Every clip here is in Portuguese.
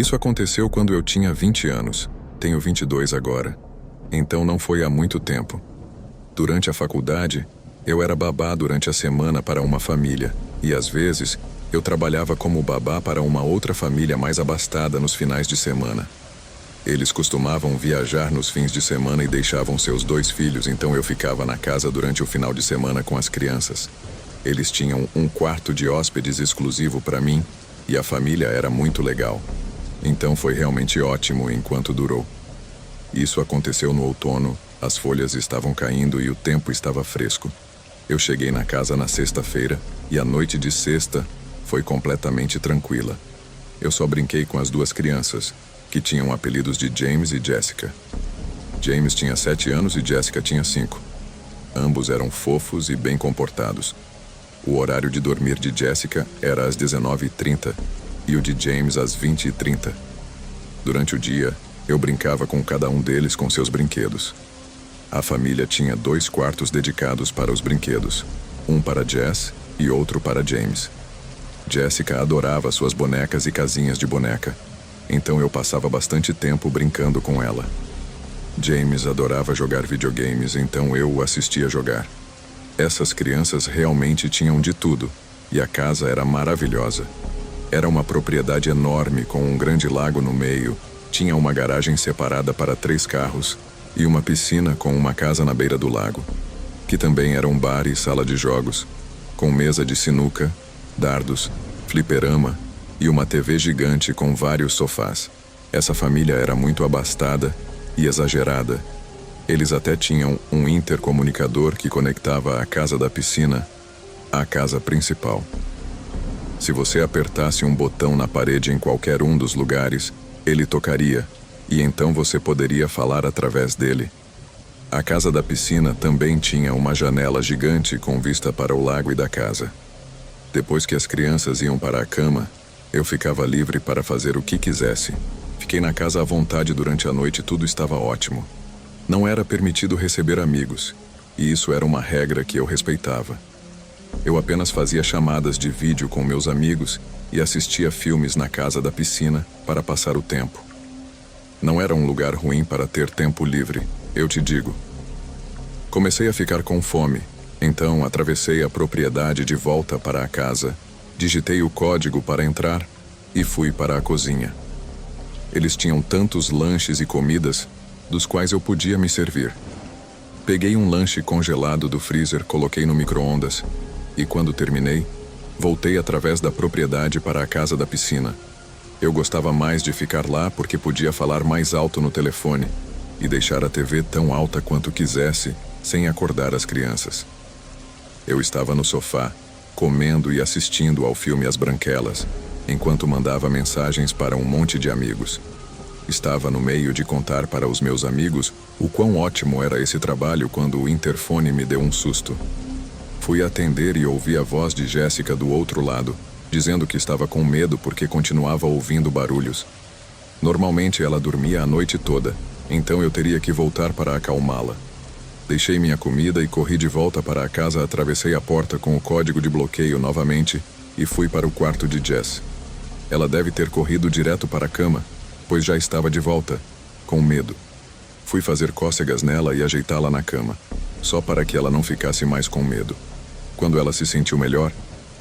Isso aconteceu quando eu tinha 20 anos. Tenho 22 agora. Então não foi há muito tempo. Durante a faculdade, eu era babá durante a semana para uma família, e às vezes, eu trabalhava como babá para uma outra família mais abastada nos finais de semana. Eles costumavam viajar nos fins de semana e deixavam seus 2 filhos, então eu ficava na casa durante o final de semana com as crianças. Eles tinham um quarto de hóspedes exclusivo para mim, e a família era muito legal. Então foi realmente ótimo enquanto durou. Isso aconteceu no outono, as folhas estavam caindo e o tempo estava fresco. Eu cheguei na casa na sexta-feira, e a noite de sexta foi completamente tranquila. Eu só brinquei com as 2 crianças, que tinham apelidos de James e Jessica. James tinha 7 anos e Jessica tinha 5. Ambos eram fofos e bem comportados. O horário de dormir de Jessica era às 19h30 e o de James às 20h30. Durante o dia, eu brincava com cada um deles com seus brinquedos. A família tinha 2 quartos dedicados para os brinquedos, um para Jess e outro para James. Jessica adorava suas bonecas e casinhas de boneca, então eu passava bastante tempo brincando com ela. James adorava jogar videogames, então eu o assistia jogar. Essas crianças realmente tinham de tudo, e a casa era maravilhosa. Era uma propriedade enorme com um grande lago no meio, tinha uma garagem separada para 3 carros e uma piscina com uma casa na beira do lago, que também era um bar e sala de jogos, com mesa de sinuca, dardos, fliperama e uma TV gigante com vários sofás. Essa família era muito abastada e exagerada. Eles até tinham um intercomunicador que conectava a casa da piscina à casa principal. Se você apertasse um botão na parede em qualquer um dos lugares, ele tocaria, e então você poderia falar através dele. A casa da piscina também tinha uma janela gigante com vista para o lago e da casa. Depois que as crianças iam para a cama, eu ficava livre para fazer o que quisesse. Fiquei na casa à vontade durante a noite e tudo estava ótimo. Não era permitido receber amigos, e isso era uma regra que eu respeitava. Eu apenas fazia chamadas de vídeo com meus amigos e assistia filmes na casa da piscina para passar o tempo. Não era um lugar ruim para ter tempo livre, eu te digo. Comecei a ficar com fome, então atravessei a propriedade de volta para a casa, digitei o código para entrar e fui para a cozinha. Eles tinham tantos lanches e comidas, dos quais eu podia me servir. Peguei um lanche congelado do freezer, coloquei no micro-ondas, e quando terminei, voltei através da propriedade para a casa da piscina. Eu gostava mais de ficar lá porque podia falar mais alto no telefone e deixar a TV tão alta quanto quisesse, sem acordar as crianças. Eu estava no sofá, comendo e assistindo ao filme As Branquelas, enquanto mandava mensagens para um monte de amigos. Estava no meio de contar para os meus amigos o quão ótimo era esse trabalho quando o interfone me deu um susto. Fui atender e ouvi a voz de Jéssica do outro lado, dizendo que estava com medo porque continuava ouvindo barulhos. Normalmente ela dormia a noite toda, então eu teria que voltar para acalmá-la. Deixei minha comida e corri de volta para a casa, atravessei a porta com o código de bloqueio novamente e fui para o quarto de Jess. Ela deve ter corrido direto para a cama, pois já estava de volta, com medo. Fui fazer cócegas nela e ajeitá-la na cama, só para que ela não ficasse mais com medo. Quando ela se sentiu melhor,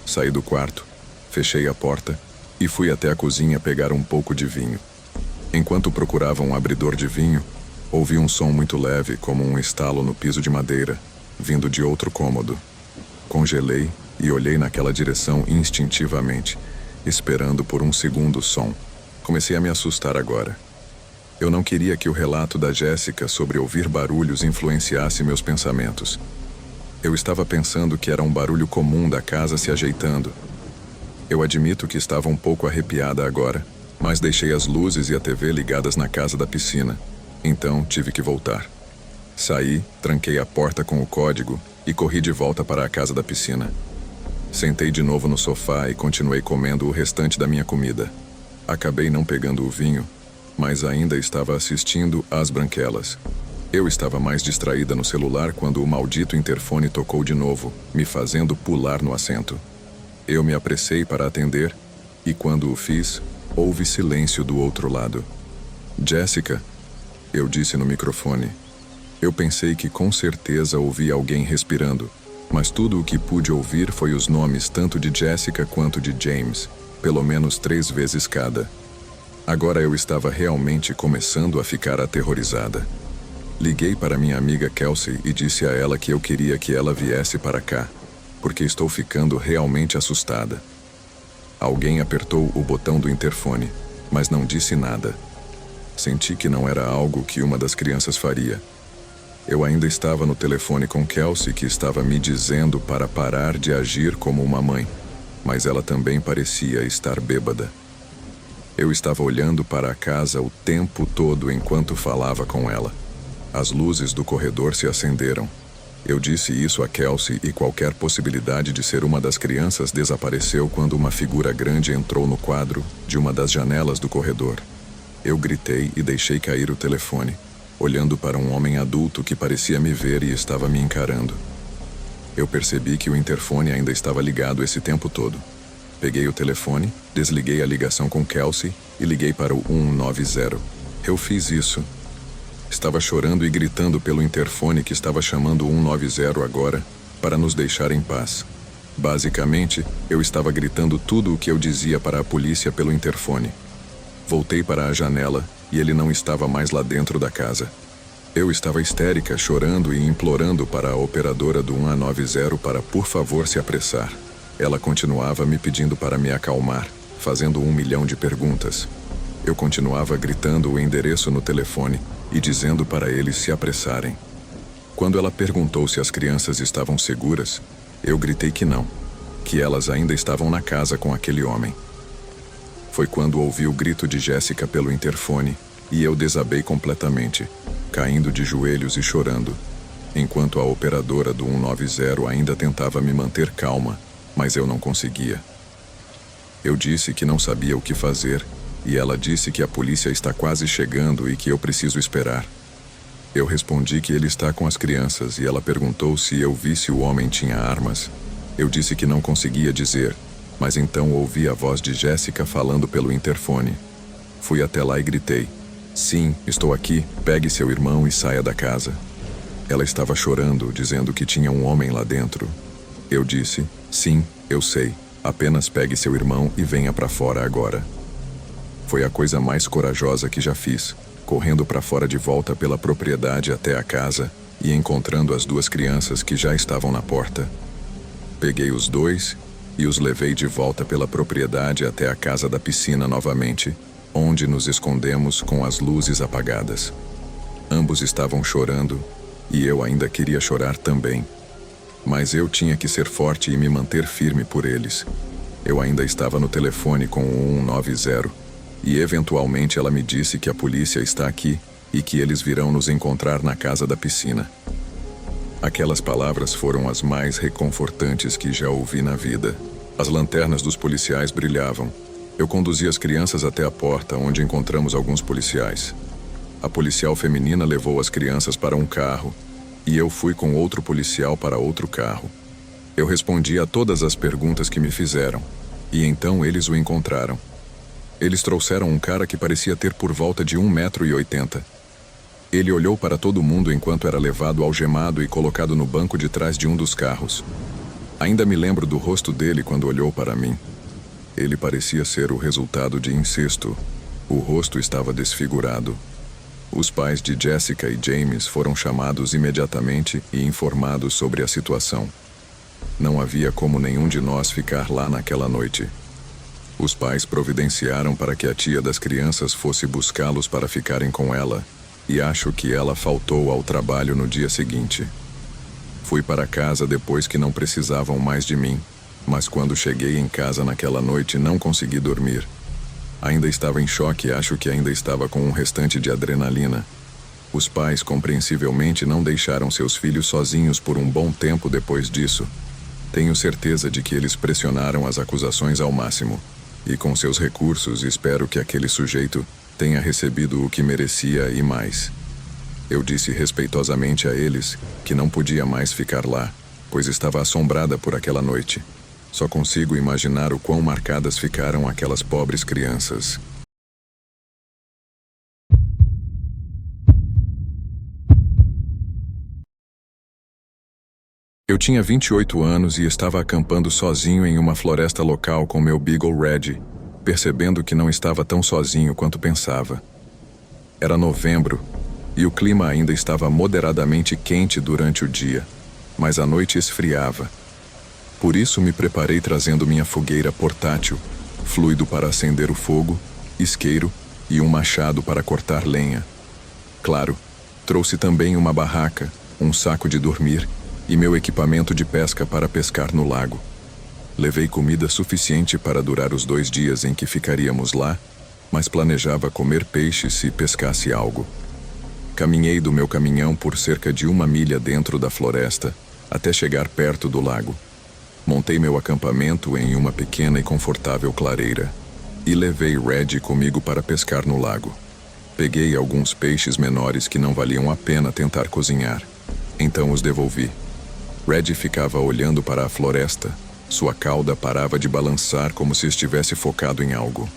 saí do quarto, fechei a porta e fui até a cozinha pegar um pouco de vinho. Enquanto procurava um abridor de vinho, ouvi um som muito leve, como um estalo no piso de madeira, vindo de outro cômodo. Congelei e olhei naquela direção instintivamente, esperando por um segundo som. Comecei a me assustar agora. Eu não queria que o relato da Jéssica sobre ouvir barulhos influenciasse meus pensamentos. Eu estava pensando que era um barulho comum da casa se ajeitando. Eu admito que estava um pouco arrepiada agora, mas deixei as luzes e a TV ligadas na casa da piscina. Então tive que voltar. Saí, tranquei a porta com o código e corri de volta para a casa da piscina. Sentei de novo no sofá e continuei comendo o restante da minha comida. Acabei não pegando o vinho, mas ainda estava assistindo As Branquelas. Eu estava mais distraída no celular quando o maldito interfone tocou de novo, me fazendo pular no assento. Eu me apressei para atender, e quando o fiz, Houve silêncio do outro lado. Jessica, eu disse no microfone. Eu pensei que com certeza ouvi alguém respirando, mas tudo o que pude ouvir foi os nomes tanto de Jessica quanto de James, pelo menos 3 vezes cada. Agora eu estava realmente começando a ficar aterrorizada. Liguei para minha amiga Kelsey e disse a ela que eu queria que ela viesse para cá, porque estou ficando realmente assustada. Alguém apertou o botão do interfone, mas não disse nada. Senti que não era algo que uma das crianças faria. Eu ainda estava no telefone com Kelsey, que estava me dizendo para parar de agir como uma mãe, mas ela também parecia estar bêbada. Eu estava olhando para a casa o tempo todo enquanto falava com ela. As luzes do corredor se acenderam. Eu disse isso a Kelsey e qualquer possibilidade de ser uma das crianças desapareceu quando uma figura grande entrou no quadro de uma das janelas do corredor. Eu gritei e deixei cair o telefone, olhando para um homem adulto que parecia me ver e estava me encarando. Eu percebi que o interfone ainda estava ligado esse tempo todo. Peguei o telefone, desliguei a ligação com Kelsey e liguei para o 190. Eu fiz isso. Estava chorando e gritando pelo interfone que estava chamando o 190 agora para nos deixar em paz. Basicamente, eu estava gritando tudo o que eu dizia para a polícia pelo interfone. Voltei para a janela e ele não estava mais lá dentro da casa. Eu estava histérica, chorando e implorando para a operadora do 190 para por favor se apressar. Ela continuava me pedindo para me acalmar, fazendo 1 milhão de perguntas. Eu continuava gritando o endereço no telefone e dizendo para eles se apressarem. Quando ela perguntou se as crianças estavam seguras, eu gritei que não, que elas ainda estavam na casa com aquele homem. Foi quando ouvi o grito de Jessica pelo interfone e eu desabei completamente, caindo de joelhos e chorando, enquanto a operadora do 190 ainda tentava me manter calma, mas eu não conseguia. Eu disse que não sabia o que fazer e ela disse que a polícia está quase chegando e que eu preciso esperar. Eu respondi que ele está com as crianças e ela perguntou se eu vi se o homem tinha armas. Eu disse que não conseguia dizer, mas então ouvi a voz de Jessica falando pelo interfone. Fui até lá e gritei: "Sim, estou aqui, pegue seu irmão e saia da casa." Ela estava chorando, dizendo que tinha um homem lá dentro. Eu disse: "Sim, eu sei, apenas pegue seu irmão e venha para fora agora." Foi a coisa mais corajosa que já fiz, correndo para fora de volta pela propriedade até a casa e encontrando as 2 crianças que já estavam na porta. Peguei os 2 e os levei de volta pela propriedade até a casa da piscina novamente, onde nos escondemos com as luzes apagadas. Ambos estavam chorando e eu ainda queria chorar também. Mas eu tinha que ser forte e me manter firme por eles. Eu ainda estava no telefone com o 190 e eventualmente ela me disse que a polícia está aqui e que eles virão nos encontrar na casa da piscina. Aquelas palavras foram as mais reconfortantes que já ouvi na vida. As lanternas dos policiais brilhavam. Eu conduzi as crianças até a porta, onde encontramos alguns policiais. A policial feminina levou as crianças para um carro e eu fui com outro policial para outro carro. Eu respondi a todas as perguntas que me fizeram e então eles o encontraram. Eles trouxeram um cara que parecia ter por volta de 1,80 m. Ele olhou para todo mundo enquanto era levado algemado e colocado no banco de trás de um dos carros. Ainda me lembro do rosto dele quando olhou para mim. Ele parecia ser o resultado de incesto. O rosto estava desfigurado. Os pais de Jessica e James foram chamados imediatamente e informados sobre a situação. Não havia como nenhum de nós ficar lá naquela noite. Os pais providenciaram para que a tia das crianças fosse buscá-los para ficarem com ela, e acho que ela faltou ao trabalho no dia seguinte. Fui para casa depois que não precisavam mais de mim, mas quando cheguei em casa naquela noite não consegui dormir. Ainda estava em choque e acho que ainda estava com um restante de adrenalina. Os pais compreensivelmente não deixaram seus filhos sozinhos por um bom tempo depois disso. Tenho certeza de que eles pressionaram as acusações ao máximo. E com seus recursos espero que aquele sujeito tenha recebido o que merecia e mais. Eu disse respeitosamente a eles que não podia mais ficar lá, pois estava assombrada por aquela noite. Só consigo imaginar o quão marcadas ficaram aquelas pobres crianças. Eu tinha 28 anos e estava acampando sozinho em uma floresta local com meu Beagle Red, percebendo que não estava tão sozinho quanto pensava. Era novembro, e o clima ainda estava moderadamente quente durante o dia, mas à noite esfriava. Por isso me preparei trazendo minha fogueira portátil, fluido para acender o fogo, isqueiro e um machado para cortar lenha. Claro, trouxe também uma barraca, um saco de dormir e meu equipamento de pesca para pescar no lago. Levei comida suficiente para durar os 2 dias em que ficaríamos lá, mas planejava comer peixe se pescasse algo. Caminhei do meu caminhão por cerca de 1 milha dentro da floresta, até chegar perto do lago. Montei meu acampamento em uma pequena e confortável clareira, e levei Red comigo para pescar no lago. Peguei alguns peixes menores que não valiam a pena tentar cozinhar, então os devolvi. Red ficava olhando para a floresta. Sua cauda parava de balançar como se estivesse focado em algo.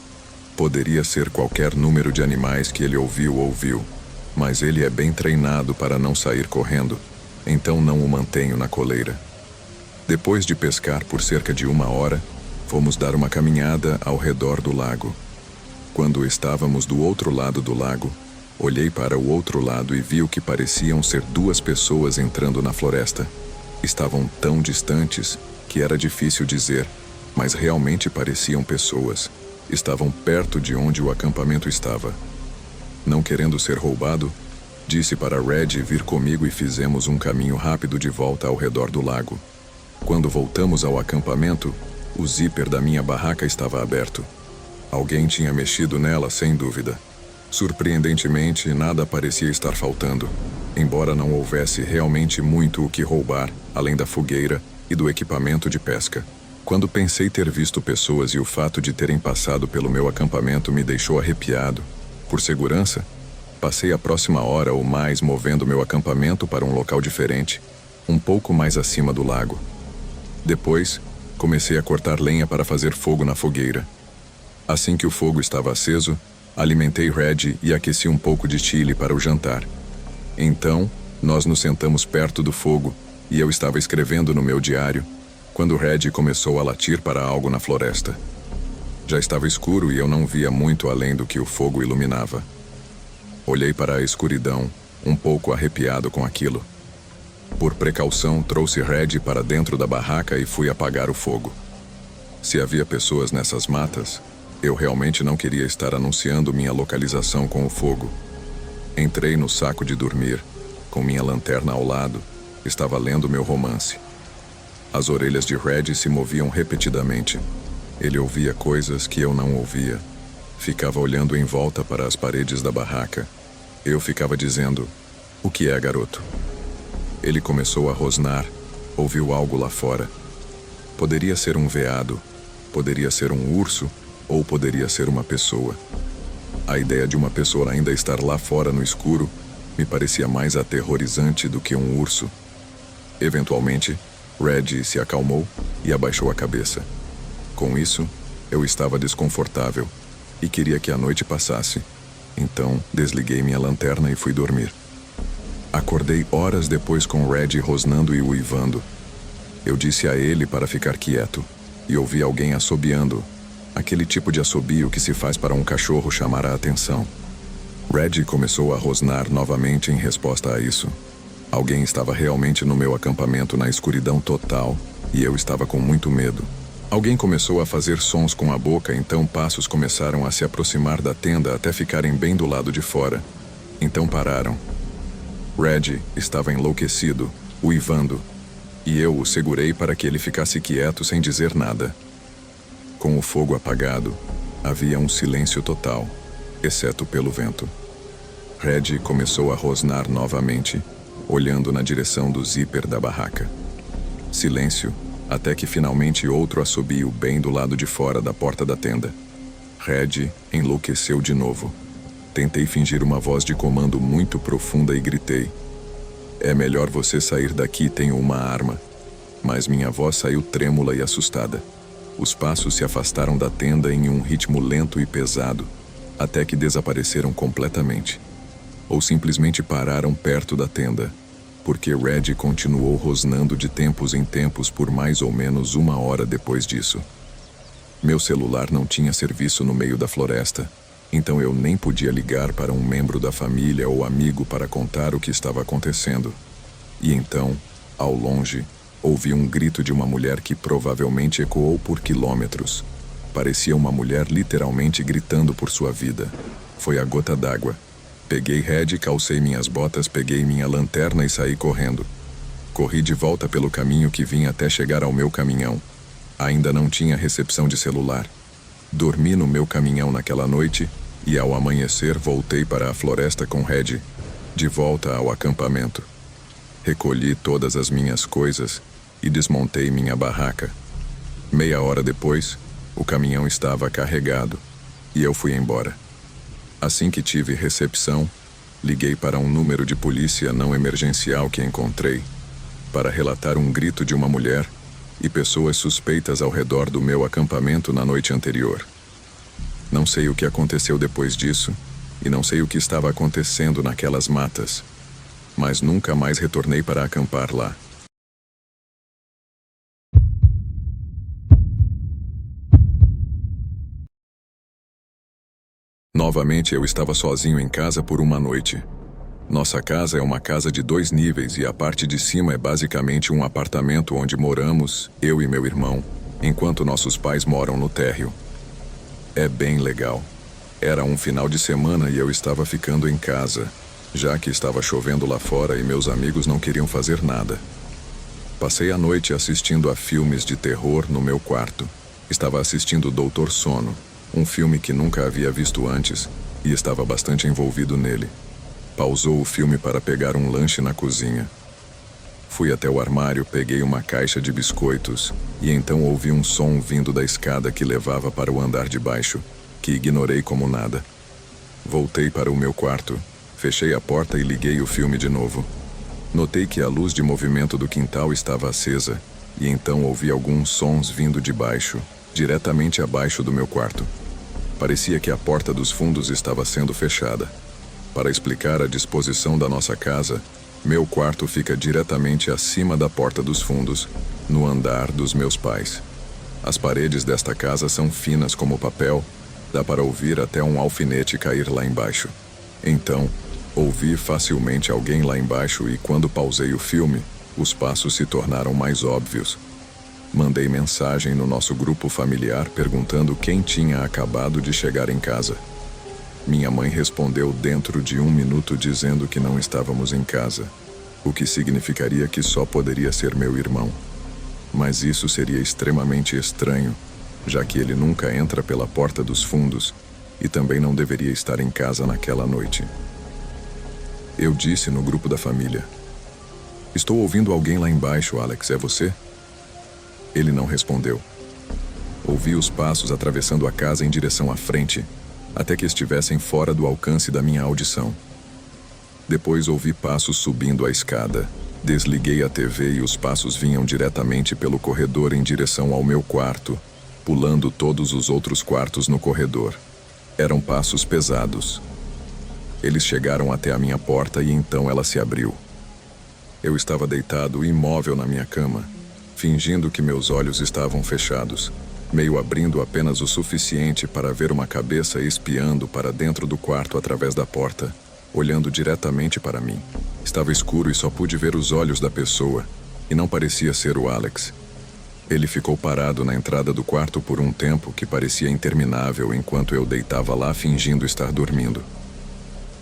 Poderia ser qualquer número de animais que ele ouviu, mas ele é bem treinado para não sair correndo, então não o mantenho na coleira. Depois de pescar por cerca de 1 hora, fomos dar uma caminhada ao redor do lago. Quando estávamos do outro lado do lago, olhei para o outro lado e vi o que pareciam ser 2 pessoas entrando na floresta. Estavam tão distantes que era difícil dizer, mas realmente pareciam pessoas. Estavam perto de onde o acampamento estava. Não querendo ser roubado, disse para Red vir comigo e fizemos um caminho rápido de volta ao redor do lago. Quando voltamos ao acampamento, o zíper da minha barraca estava aberto. Alguém tinha mexido nela, sem dúvida. Surpreendentemente, nada parecia estar faltando, embora não houvesse realmente muito o que roubar, além da fogueira e do equipamento de pesca. Quando pensei ter visto pessoas e o fato de terem passado pelo meu acampamento me deixou arrepiado. Por segurança, passei a próxima hora ou mais movendo meu acampamento para um local diferente, um pouco mais acima do lago. Depois, comecei a cortar lenha para fazer fogo na fogueira. Assim que o fogo estava aceso, alimentei Red e aqueci um pouco de chile para o jantar. Então, nós nos sentamos perto do fogo e eu estava escrevendo no meu diário, quando Red começou a latir para algo na floresta. Já estava escuro e eu não via muito além do que o fogo iluminava. Olhei para a escuridão, um pouco arrepiado com aquilo. Por precaução, trouxe Red para dentro da barraca e fui apagar o fogo. Se havia pessoas nessas matas, eu realmente não queria estar anunciando minha localização com o fogo. Entrei no saco de dormir, com minha lanterna ao lado, estava lendo meu romance. As orelhas de Red se moviam repetidamente. Ele ouvia coisas que eu não ouvia. Ficava olhando em volta para as paredes da barraca. Eu ficava dizendo, "O que é, garoto?" Ele começou a rosnar, ouviu algo lá fora. Poderia ser um veado, poderia ser um urso, ou poderia ser uma pessoa. A ideia de uma pessoa ainda estar lá fora no escuro me parecia mais aterrorizante do que um urso. Eventualmente, Red se acalmou e abaixou a cabeça. Com isso, eu estava desconfortável e queria que a noite passasse. Então, desliguei minha lanterna e fui dormir. Acordei horas depois com Red rosnando e uivando. Eu disse a ele para ficar quieto e ouvi alguém assobiando, aquele tipo de assobio que se faz para um cachorro chamar a atenção. Red começou a rosnar novamente em resposta a isso. Alguém estava realmente no meu acampamento na escuridão total e eu estava com muito medo. Alguém começou a fazer sons com a boca, então passos começaram a se aproximar da tenda até ficarem bem do lado de fora. Então pararam. Red estava enlouquecido, uivando, e eu o segurei para que ele ficasse quieto sem dizer nada. Com o fogo apagado, havia um silêncio total, exceto pelo vento. Red começou a rosnar novamente, olhando na direção do zíper da barraca. Silêncio, até que finalmente outro assobio bem do lado de fora da porta da tenda. Red enlouqueceu de novo. Tentei fingir uma voz de comando muito profunda e gritei, "É melhor você sair daqui, tenho uma arma." mas minha voz saiu trêmula e assustada. Os passos se afastaram da tenda em um ritmo lento e pesado, até que desapareceram completamente. Ou simplesmente pararam perto da tenda, porque Red continuou rosnando de tempos em tempos por mais ou menos 1 hora depois disso. Meu celular não tinha serviço no meio da floresta, então eu nem podia ligar para um membro da família ou amigo para contar o que estava acontecendo. E então, ao longe, ouvi um grito de uma mulher que provavelmente ecoou por quilômetros. Parecia uma mulher literalmente gritando por sua vida. Foi a gota d'água. Peguei Red, calcei minhas botas, peguei minha lanterna e saí correndo. Corri de volta pelo caminho que vinha até chegar ao meu caminhão. Ainda não tinha recepção de celular. Dormi no meu caminhão naquela noite e, ao amanhecer, voltei para a floresta com Red, de volta ao acampamento. Recolhi todas as minhas coisas e desmontei minha barraca. Meia hora depois, o caminhão estava carregado e eu fui embora. Assim que tive recepção, liguei para um número de polícia não emergencial que encontrei, para relatar um grito de uma mulher e pessoas suspeitas ao redor do meu acampamento na noite anterior. Não sei o que aconteceu depois disso, e não sei o que estava acontecendo naquelas matas, mas nunca mais retornei para acampar lá. Novamente eu estava sozinho em casa por uma noite. Nossa casa é uma casa de 2 níveis e a parte de cima é basicamente um apartamento onde moramos, eu e meu irmão, enquanto nossos pais moram no térreo. É bem legal. Era um final de semana e eu estava ficando em casa, já que estava chovendo lá fora e meus amigos não queriam fazer nada. Passei a noite assistindo a filmes de terror no meu quarto. Estava assistindo Doutor Sono, um filme que nunca havia visto antes e estava bastante envolvido nele. Pausou o filme para pegar um lanche na cozinha. Fui até o armário, peguei uma caixa de biscoitos e então ouvi um som vindo da escada que levava para o andar de baixo, que ignorei como nada. Voltei para o meu quarto, fechei a porta e liguei o filme de novo. Notei que a luz de movimento do quintal estava acesa e então ouvi alguns sons vindo de baixo, diretamente abaixo do meu quarto. Parecia que a porta dos fundos estava sendo fechada. Para explicar a disposição da nossa casa, meu quarto fica diretamente acima da porta dos fundos, no andar dos meus pais. As paredes desta casa são finas como papel, dá para ouvir até um alfinete cair lá embaixo. Então, ouvi facilmente alguém lá embaixo e quando pausei o filme, os passos se tornaram mais óbvios. Mandei mensagem no nosso grupo familiar perguntando quem tinha acabado de chegar em casa. Minha mãe respondeu dentro de 1 minuto dizendo que não estávamos em casa, o que significaria que só poderia ser meu irmão. Mas isso seria extremamente estranho, já que ele nunca entra pela porta dos fundos e também não deveria estar em casa naquela noite. Eu disse no grupo da família: "Estou ouvindo alguém lá embaixo, Alex, é você?" Ele não respondeu. Ouvi os passos atravessando a casa em direção à frente, até que estivessem fora do alcance da minha audição. Depois ouvi passos subindo a escada. Desliguei a TV e os passos vinham diretamente pelo corredor em direção ao meu quarto, pulando todos os outros quartos no corredor. Eram passos pesados. Eles chegaram até a minha porta e então ela se abriu. Eu estava deitado imóvel na minha cama, fingindo que meus olhos estavam fechados, meio abrindo apenas o suficiente para ver uma cabeça espiando para dentro do quarto através da porta, olhando diretamente para mim. Estava escuro e só pude ver os olhos da pessoa, e não parecia ser o Alex. Ele ficou parado na entrada do quarto por um tempo que parecia interminável enquanto eu deitava lá fingindo estar dormindo.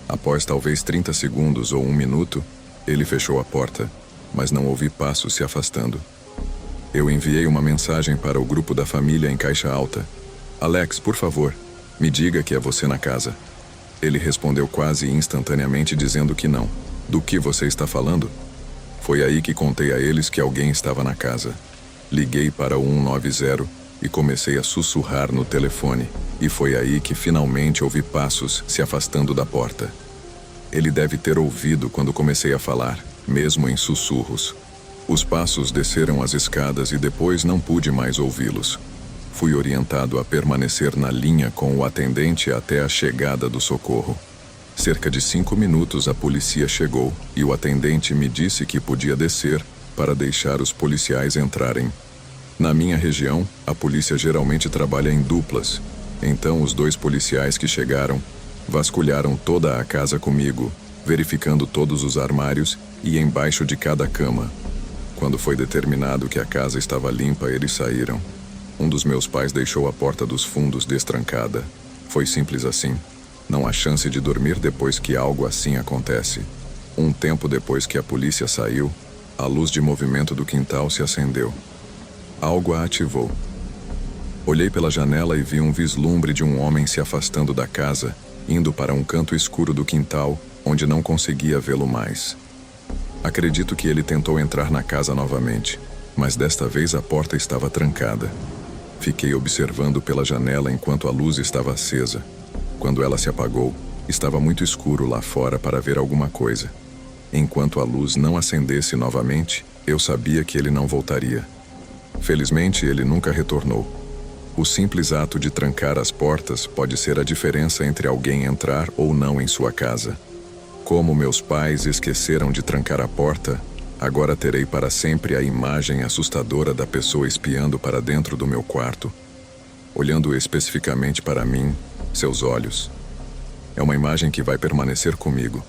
Após talvez 30 segundos ou 1 minuto, ele fechou a porta, mas não ouvi passos se afastando. Eu enviei uma mensagem para o grupo da família em caixa alta. "Alex, por favor, me diga que é você na casa." Ele respondeu quase instantaneamente dizendo que não. "Do que você está falando?" Foi aí que contei a eles que alguém estava na casa. Liguei para o 190 e comecei a sussurrar no telefone, e foi aí que finalmente ouvi passos se afastando da porta. Ele deve ter ouvido quando comecei a falar, mesmo em sussurros. Os passos desceram as escadas e depois não pude mais ouvi-los. Fui orientado a permanecer na linha com o atendente até a chegada do socorro. Cerca de 5 minutos a polícia chegou e o atendente me disse que podia descer para deixar os policiais entrarem. Na minha região, a polícia geralmente trabalha em duplas, então os 2 policiais que chegaram vasculharam toda a casa comigo, verificando todos os armários e embaixo de cada cama. Quando foi determinado que a casa estava limpa, eles saíram. Um dos meus pais deixou a porta dos fundos destrancada. Foi simples assim. Não há chance de dormir depois que algo assim acontece. Um tempo depois que a polícia saiu, a luz de movimento do quintal se acendeu. Algo a ativou. Olhei pela janela e vi um vislumbre de um homem se afastando da casa, indo para um canto escuro do quintal, onde não conseguia vê-lo mais. Acredito que ele tentou entrar na casa novamente, mas desta vez a porta estava trancada. Fiquei observando pela janela enquanto a luz estava acesa. Quando ela se apagou, estava muito escuro lá fora para ver alguma coisa. Enquanto a luz não acendesse novamente, eu sabia que ele não voltaria. Felizmente, ele nunca retornou. O simples ato de trancar as portas pode ser a diferença entre alguém entrar ou não em sua casa. Como meus pais esqueceram de trancar a porta, agora terei para sempre a imagem assustadora da pessoa espiando para dentro do meu quarto, olhando especificamente para mim, seus olhos. É uma imagem que vai permanecer comigo.